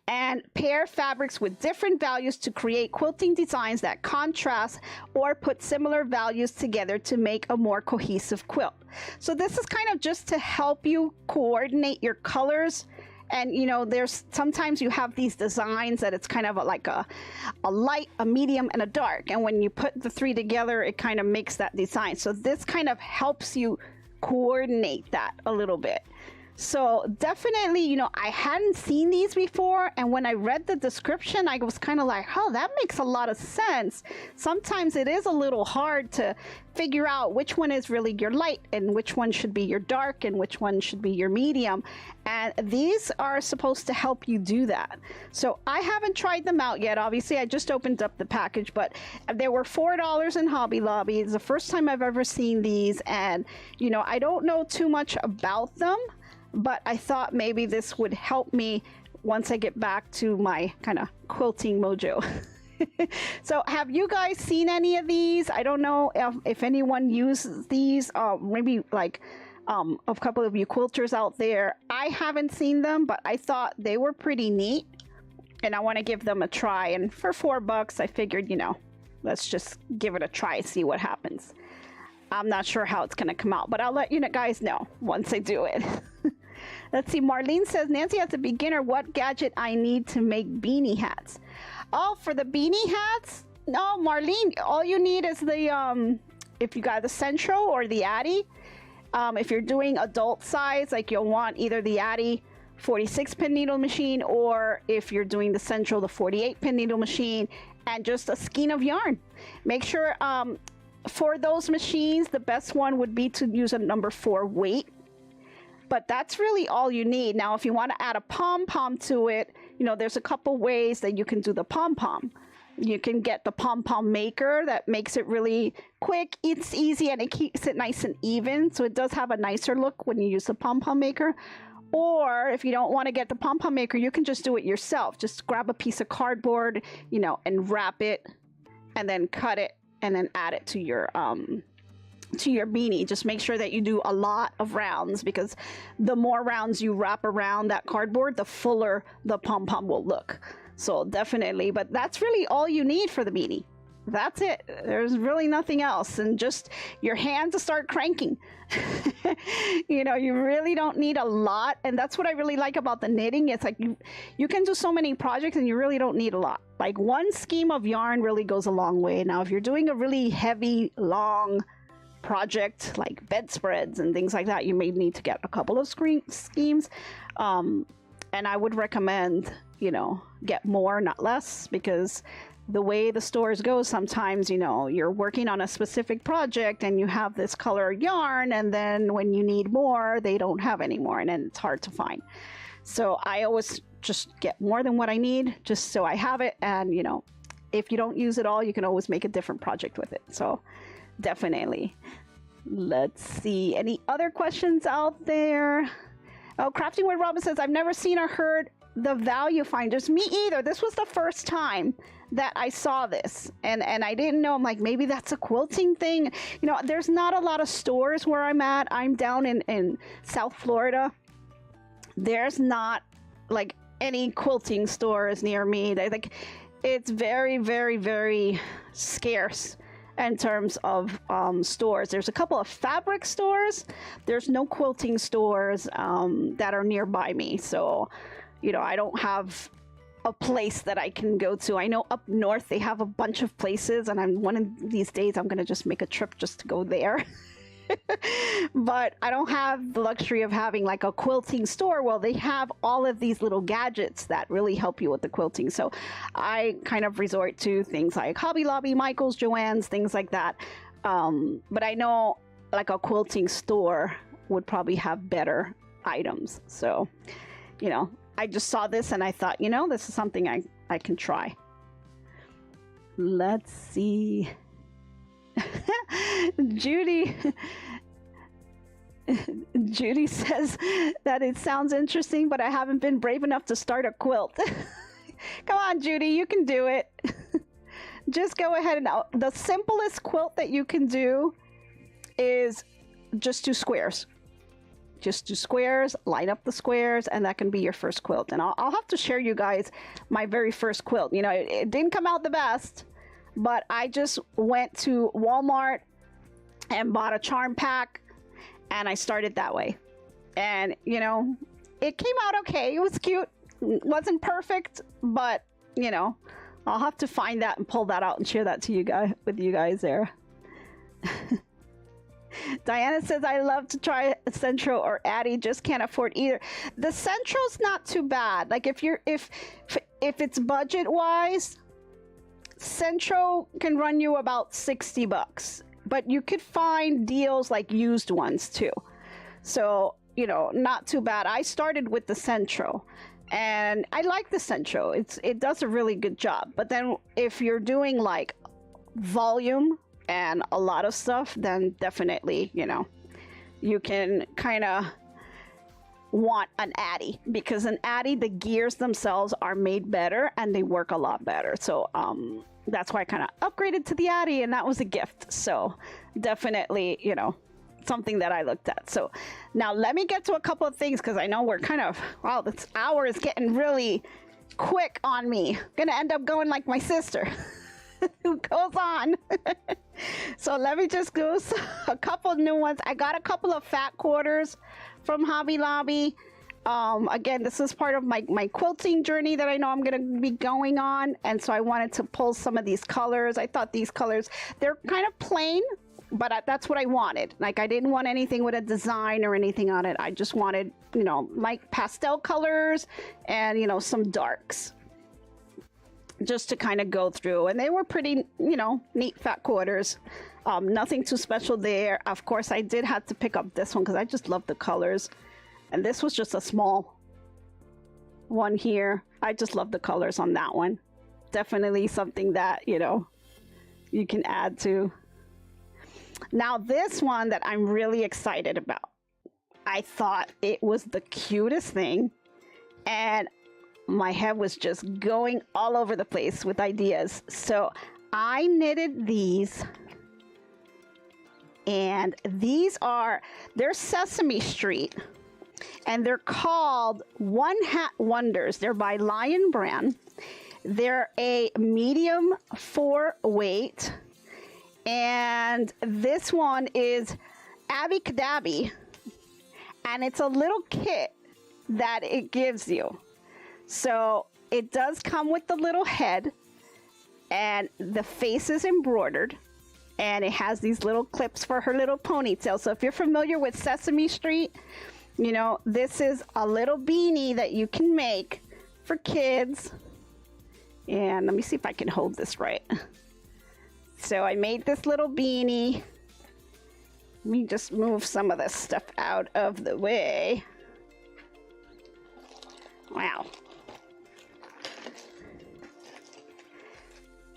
S1: And pair fabrics with different values to create quilting designs that contrast or put similar values together to make a more cohesive quilt. So this is kind of just to help you coordinate your colors. And you know, there's sometimes you have these designs that it's kind of like a light, a medium, and a dark. And when you put the 3 together, it kind of makes that design. So this kind of helps you coordinate that a little bit. So definitely, you know, I hadn't seen these before. And when I read the description, I was kind of like, oh, that makes a lot of sense. Sometimes it is a little hard to figure out which one is really your light and which one should be your dark and which one should be your medium. And these are supposed to help you do that. So I haven't tried them out yet. Obviously, I just opened up the package, but they were $4 in Hobby Lobby. It's the first time I've ever seen these. And, you know, I don't know too much about them, but I thought maybe this would help me once I get back to my kind of quilting mojo. So have you guys seen any of these? I don't know if anyone uses these, maybe like a couple of you quilters out there. I haven't seen them, but I thought they were pretty neat and I want to give them a try. And for $4, I figured, you know, let's just give it a try, see what happens. I'm not sure how it's going to come out, but I'll let you guys know once I do it. Let's see. Marlene says, Nancy, as a beginner, what gadget I need to make beanie hats? Oh, for the beanie hats? No, Marlene, all you need is the, if you got the Centro or the Addy. If you're doing adult size, like you'll want either the Addy 46-pin needle machine, or if you're doing the Centro, the 48-pin needle machine, and just a skein of yarn. Make sure, for those machines, the best one would be to use a number 4 weight. But that's really all you need. Now, if you want to add a pom-pom to it, you know, there's a couple ways that you can do the pom-pom. You can get the pom-pom maker that makes it really quick, it's easy, and it keeps it nice and even. So it does have a nicer look when you use the pom-pom maker. Or if you don't want to get the pom-pom maker, you can just do it yourself. Just grab a piece of cardboard, you know, and wrap it and then cut it and then add it to your beanie. Just make sure that you do a lot of rounds, because the more rounds you wrap around that cardboard, the fuller the pom-pom will look. So definitely, but that's really all you need for the beanie. That's it. There's really nothing else, and just your hand to start cranking. You know, you really don't need a lot, and that's what I really like about the knitting. It's like you can do so many projects and you really don't need a lot. Like one skein of yarn really goes a long way. Now, if you're doing a really heavy, long project like bedspreads and things like that, you may need to get a couple of schemes, and I would recommend, you know, get more, not less, because the way the stores go, sometimes, you know, you're working on a specific project and you have this color yarn, and then when you need more, they don't have any more, and then it's hard to find. So I always just get more than what I need, just so I have it. And, you know, if you don't use it all, you can always make a different project with it. So definitely. Let's see. Any other questions out there? Oh, Crafting with Robin says, I've never seen or heard the value finders. Me either. This was the first time that I saw this, and I didn't know. I'm like, maybe that's a quilting thing. You know, there's not a lot of stores where I'm at. I'm down in South Florida. There's not like any quilting stores near me. Like, it's very, very, very scarce in terms of stores. There's a couple of fabric stores. There's no quilting stores that are nearby me. So, you know, I don't have a place that I can go to. I know up north they have a bunch of places, and one of these days I'm gonna just make a trip just to go there. But I don't have the luxury of having like a quilting store. Well, they have all of these little gadgets that really help you with the quilting. So I kind of resort to things like Hobby Lobby, Michael's, Joann's, things like that. But I know like a quilting store would probably have better items. So, you know, I just saw this and I thought, you know, this is something I can try. Let's see. Judy says that it sounds interesting, but I haven't been brave enough to start a quilt. Come on, Judy, you can do it. Just go ahead and the simplest quilt that you can do is just do squares. Just do squares, line up the squares, and that can be your first quilt. And I'll have to share you guys my very first quilt. You know, it didn't come out the best, but I just went to Walmart and bought a charm pack, and I started that way. And, you know, it came out okay. It was cute. It wasn't perfect, but, you know, I'll have to find that and pull that out and share that to you guys, with you guys there. Diana says, I love to try a Centro or Addy, just can't afford either. The Centro's not too bad. Like if it's budget wise, Centro can run you about $60, but you could find deals like used ones too. So, you know, not too bad. I started with the Centro and I like the Centro. It does a really good job. But then if you're doing like volume and a lot of stuff, then definitely, you know, you can kind of want an Addy, because an Addy, the gears themselves are made better and they work a lot better. So that's why I kind of upgraded to the Addy, and that was a gift. So definitely, you know, something that I looked at. So now let me get to a couple of things, because I know we're kind of, wow, this hour is getting really quick on me. Gonna end up going like my sister who goes on. So let me just go a couple new ones. I got a couple of fat quarters from Hobby Lobby. Again, this is part of my quilting journey that I know I'm going to be going on. And so I wanted to pull some of these colors. I thought these colors, they're kind of plain, but that's what I wanted. Like, I didn't want anything with a design or anything on it. I just wanted, you know, like pastel colors and, you know, some darks, just to kind of go through. And they were pretty, you know, neat fat quarters. Nothing too special there. Of course, I did have to pick up this one because I just love the colors. And this was just a small one here. I just love the colors on that one. Definitely something that, you know, you can add to. Now this one that I'm really excited about. I thought it was the cutest thing, and my head was just going all over the place with ideas. So I knitted these, and they're Sesame Street, and they're called One Hat Wonders. They're by Lion Brand. They're a medium 4 weight, and this one is Abby Cadabby, and it's a little kit that it gives you. So it does come with the little head, and the face is embroidered, and it has these little clips for her little ponytail. So if you're familiar with Sesame Street, you know, this is a little beanie that you can make for kids. And let me see if I can hold this right. So I made this little beanie. Let me just move some of this stuff out of the way. Wow.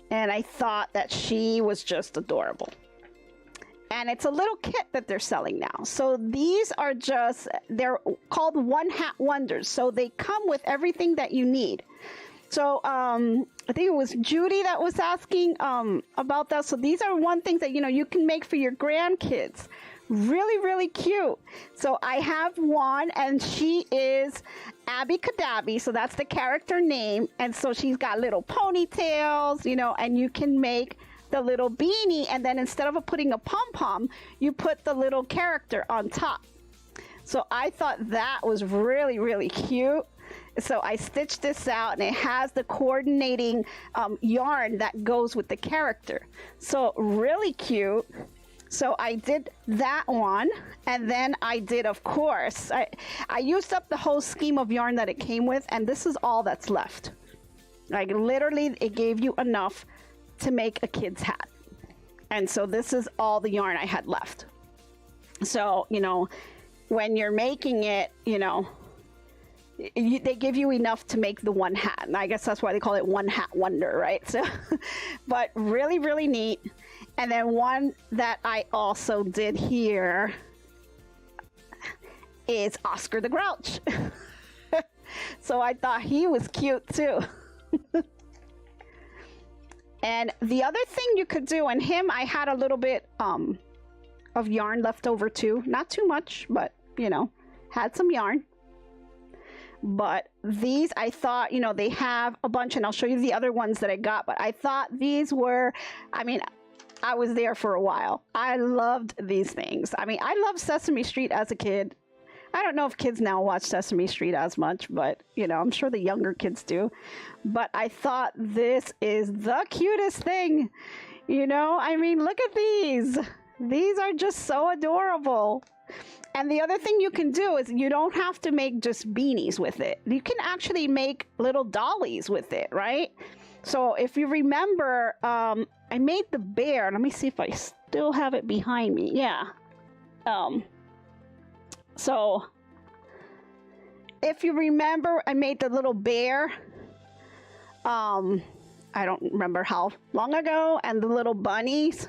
S1: And I thought that she was just adorable. And it's a little kit that they're selling now. So these are just, they're called One Hat Wonders. So they come with everything that you need. So I think it was Judy that was asking about that. So these are one thing that, you know, you can make for your grandkids. Really, really cute. So I have one, and she is Abby Cadabby. So that's the character name. And so she's got little ponytails, you know, and you can make the little beanie, and then instead of putting a pom-pom, you put the little character on top. So I thought that was really, really cute. So I stitched this out, and it has the coordinating yarn that goes with the character. So really cute. So I did that one, and then I did, of course, I used up the whole scheme of yarn that it came with, and this is all that's left. Like, literally, it gave you enough to make a kid's hat. And so this is all the yarn I had left. So, you know, when you're making it, you know, they give you enough to make the one hat. And I guess that's why they call it One Hat Wonder, right? So, but really, really neat. And then one that I also did here is Oscar the Grouch. So I thought he was cute too. And the other thing you could do, and him, I had a little bit of yarn left over too. Not too much, but, you know, had some yarn. But these, I thought, you know, they have a bunch, and I'll show you the other ones that I got. But I thought these were, I mean, I was there for a while. I loved these things. I mean, I loved Sesame Street as a kid. I don't know if kids now watch Sesame Street as much, but, you know, I'm sure the younger kids do. But I thought this is the cutest thing. You know, I mean, look at these. These are just so adorable. And the other thing you can do is you don't have to make just beanies with it. You can actually make little dollies with it, right? So if you remember, I made the bear. Let me see if I still have it behind me. Yeah. So if you remember, I made the little bear. I don't remember how long ago, and the little bunnies,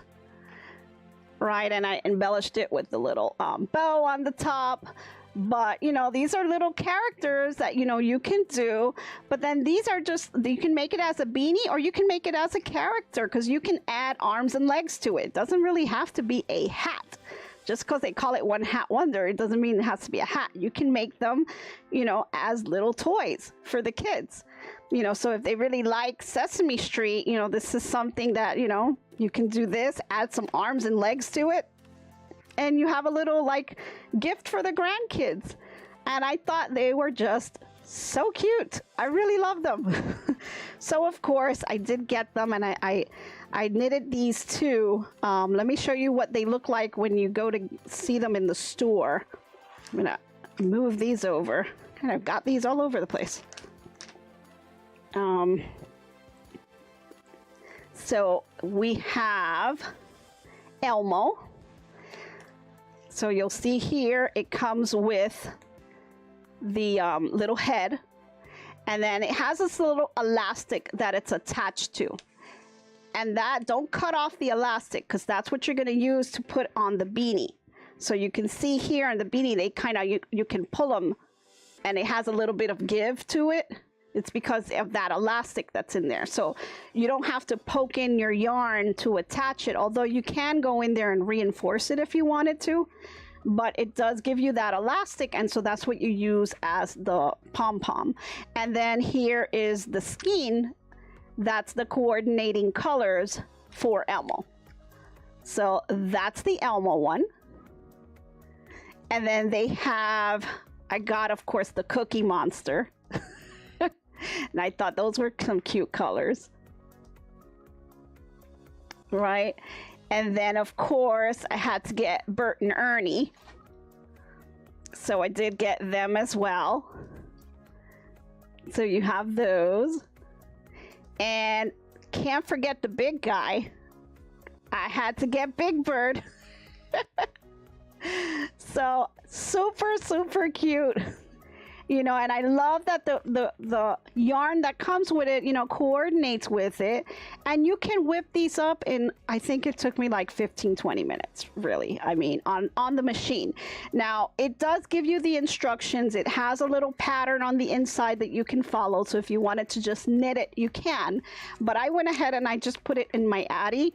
S1: right? And I embellished it with the little bow on the top. But you know, these are little characters that you know you can do, but then these are just, you can make it as a beanie or you can make it as a character, because you can add arms and legs to it. It doesn't really have to be a hat. Just because they call it One Hat Wonder, it doesn't mean it has to be a hat. You can make them, you know, as little toys for the kids. You know, so if they really like Sesame Street, you know, this is something that, you know, you can do this, add some arms and legs to it, and you have a little like gift for the grandkids. And I thought they were just so cute. I really love them. So of course I did get them, and I knitted these too. Let me show you what they look like when you go to see them in the store. I'm gonna move these over. Kind of got these all over the place. So we have Elmo. So you'll see here it comes with the little head, and then it has this little elastic that it's attached to. And that, don't cut off the elastic, because that's what you're going to use to put on the beanie. So you can see here in the beanie, they kind of, you can pull them, and it has a little bit of give to it. It's because of that elastic that's in there. So you don't have to poke in your yarn to attach it, although you can go in there and reinforce it if you wanted to. But it does give you that elastic, and so that's what you use as the pom-pom. And then here is the skein. That's the coordinating colors for Elmo. So that's the Elmo one. And then they have, I got, of course, the Cookie Monster. And I thought those were some cute colors. Right? And then, of course, I had to get Bert and Ernie. So I did get them as well. So you have those. And can't forget the big guy. I had to get Big Bird. So super, super cute. You know, and I love that the yarn that comes with it, you know, coordinates with it. And you can whip these up in, I think it took me like 15-20 minutes, really. I mean, on the machine. Now, it does give you the instructions. It has a little pattern on the inside that you can follow. So if you wanted to just knit it, you can. But I went ahead and I just put it in my Addy,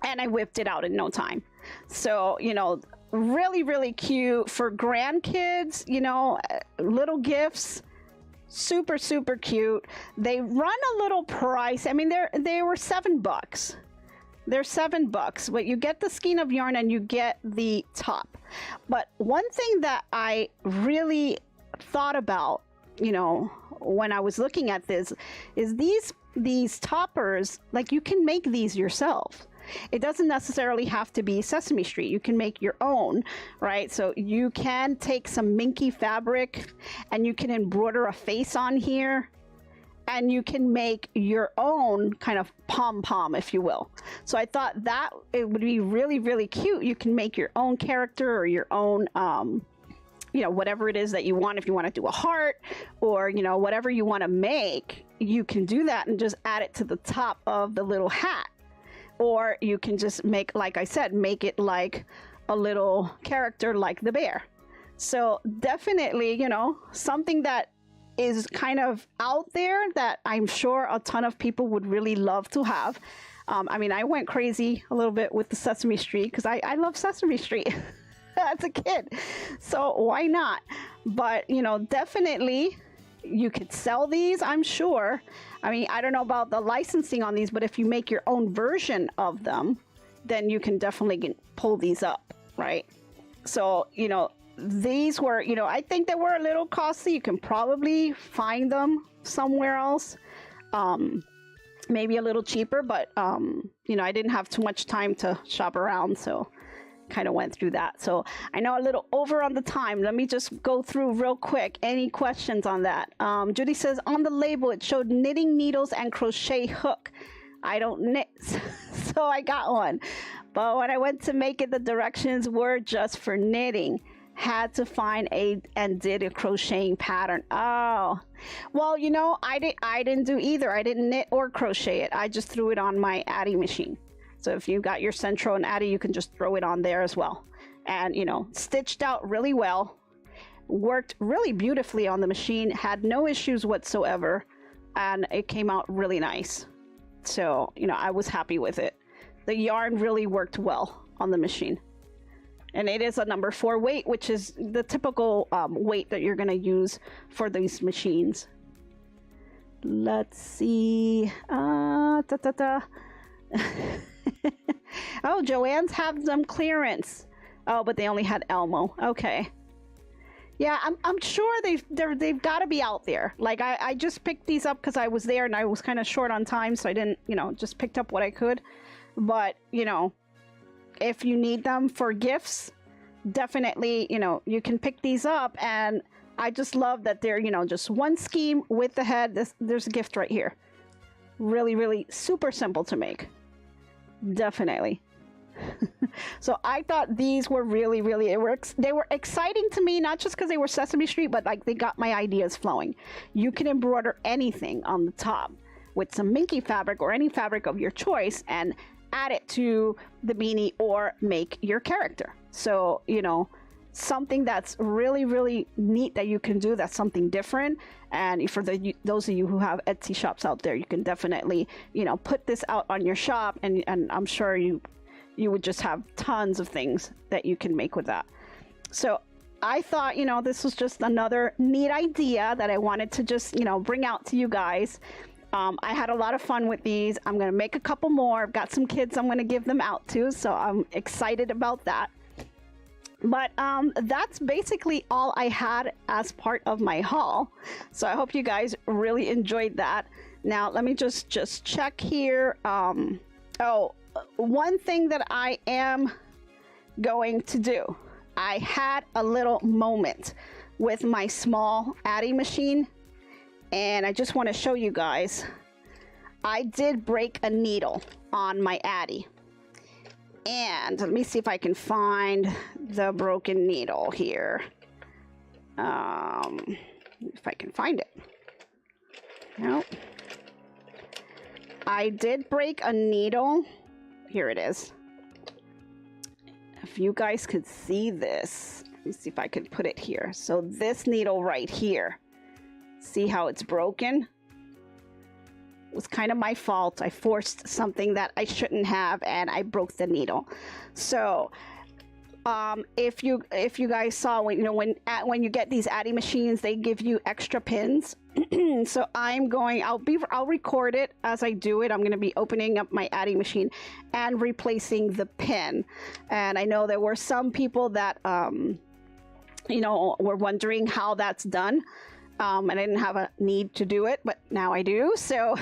S1: and I whipped it out in no time. So, you know, really, really cute for grandkids, you know, little gifts. Super, super cute. They run a little price. I mean, they were $7. They're $7, but you get the skein of yarn and you get the top. But one thing that I really thought about, you know, when I was looking at this, is these toppers, like, you can make these yourself. It doesn't necessarily have to be Sesame Street. You can make your own, right? So you can take some minky fabric and you can embroider a face on here, and you can make your own kind of pom-pom, if you will. So I thought that it would be really, really cute. You can make your own character or your own, you know, whatever it is that you want. If you want to do a heart or, you know, whatever you want to make, you can do that and just add it to the top of the little hat. Or you can just make, like I said, make it like a little character like the bear. So definitely, you know, something that is kind of out there that I'm sure a ton of people would really love to have. I mean, I went crazy a little bit with the Sesame Street because I love Sesame Street as a kid. So why not? But, you know, definitely you could sell these, I'm sure. I mean, I don't know about the licensing on these, but if you make your own version of them, then you can definitely pull these up, right? So, you know, these were, you know, I think they were a little costly. You can probably find them somewhere else, maybe a little cheaper, but, you know, I didn't have too much time to shop around, so kind of went through that. So I know a little over on the time. Let me just go through real quick. Any questions on that? Judy says, on the label, it showed knitting needles and crochet hook. I don't knit, so I got one. But when I went to make it, the directions were just for knitting. Had to find and did a crocheting pattern. Oh, well, you know, I didn't do either. I didn't knit or crochet it. I just threw it on my Addy machine. So if you got your Centro and Addy, you can just throw it on there as well. And, you know, stitched out really well. worked really beautifully on the machine, had no issues whatsoever, and it came out really nice. So, you know, I was happy with it. The yarn really worked well on the machine. And it is a number 4 weight, which is the typical weight that you're going to use for these machines. Let's see. Oh, Joanne's have some clearance. Oh, but they only had Elmo. Okay. Yeah, I'm sure they've got to be out there. Like, I just picked these up because I was there and I was kind of short on time, so I didn't, you know, just picked up what I could. But, you know, if you need them for gifts, definitely, you know, you can pick these up. And I just love that they're, you know, just one scheme with the head. There's a gift right here. Really, really super simple to make. Definitely. So I thought these were really, they were exciting to me, not just because they were Sesame Street, but like they got my ideas flowing. You can embroider anything on the top with some minky fabric or any fabric of your choice and add it to the beanie or make your character. So, you know, something that's really, really neat that you can do, that's something different. And for those of you who have Etsy shops out there, you can definitely, you know, put this out on your shop, and I'm sure you would just have tons of things that you can make with that. So I thought, you know, this was just another neat idea that I wanted to just, you know, bring out to you guys. I had a lot of fun with these. I'm going to make a couple more. I've got some kids I'm going to give them out to, so I'm excited about that. But that's basically all I had as part of my haul. So I hope you guys really enjoyed that. Now, let me just check here. Oh, one thing that I am going to do. I had a little moment with my small Addy machine, and I just want to show you guys. I did break a needle on my Addy. And let me see if I can find the broken needle here. If I can find it. Nope. I did break a needle. Here it is. If you guys could see this, let me see if I can put it here. So this needle right here, see how it's broken? It was kind of my fault. I forced something that I shouldn't have, and I broke the needle. So if you guys saw, when you get these Addy machines, they give you extra pins. So I'll record it as I do it. I'm going to be opening up my Addy machine and replacing the pin. And I know there were some people that were wondering how that's done. And I didn't have a need to do it, but now I do. So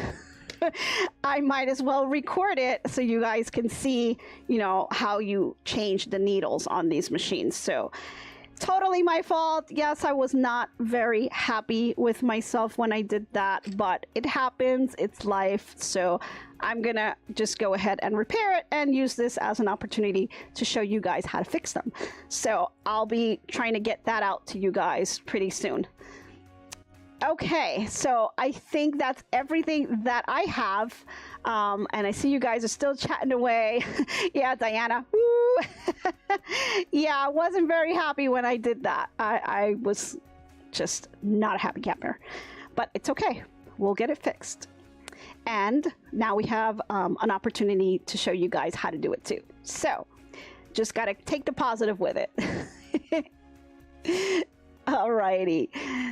S1: I might as well record it so you guys can see, how you change the needles on these machines. So totally my fault. Yes, I was not very happy with myself when I did that, but it happens. It's life. So I'm going to just go ahead and repair it and use this as an opportunity to show you guys how to fix them. So I'll be trying to get that out to you guys pretty soon. Okay, so I think that's everything that I have. And I see you guys are still chatting away. Yeah, Diana. Woo! Yeah, I wasn't very happy when I did that. I was just not a happy camper. But it's okay. We'll get it fixed. And now we have an opportunity to show you guys how to do it too. So just got to take the positive with it. Alrighty,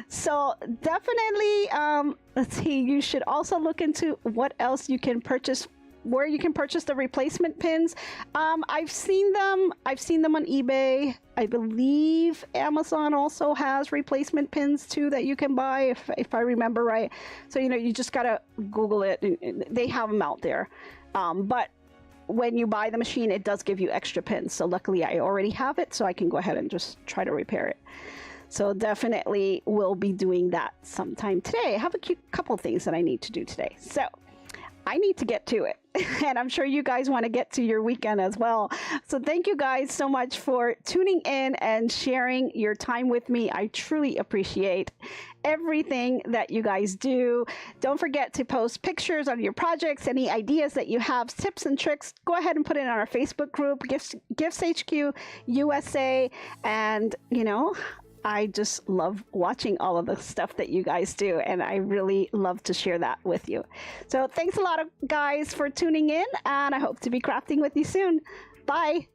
S1: so definitely, let's see, you should also look into what else you can purchase, where you can purchase the replacement pins. I've seen them on eBay. I believe Amazon also has replacement pins too that you can buy, if I remember right. So, you just gotta Google it, and they have them out there. But when you buy the machine, it does give you extra pins. So luckily I already have it, so I can go ahead and just try to repair it. So definitely we'll be doing that sometime today. I have a couple things that I need to do today. So I need to get to it. And I'm sure you guys want to get to your weekend as well. So thank you guys so much for tuning in and sharing your time with me. I truly appreciate everything that you guys do. Don't forget to post pictures on your projects, any ideas that you have, tips and tricks. Go ahead and put it on our Facebook group, GiftsHQ USA. And, I just love watching all of the stuff that you guys do, and I really love to share that with you. So thanks a lot, guys, for tuning in, and I hope to be crafting with you soon. Bye.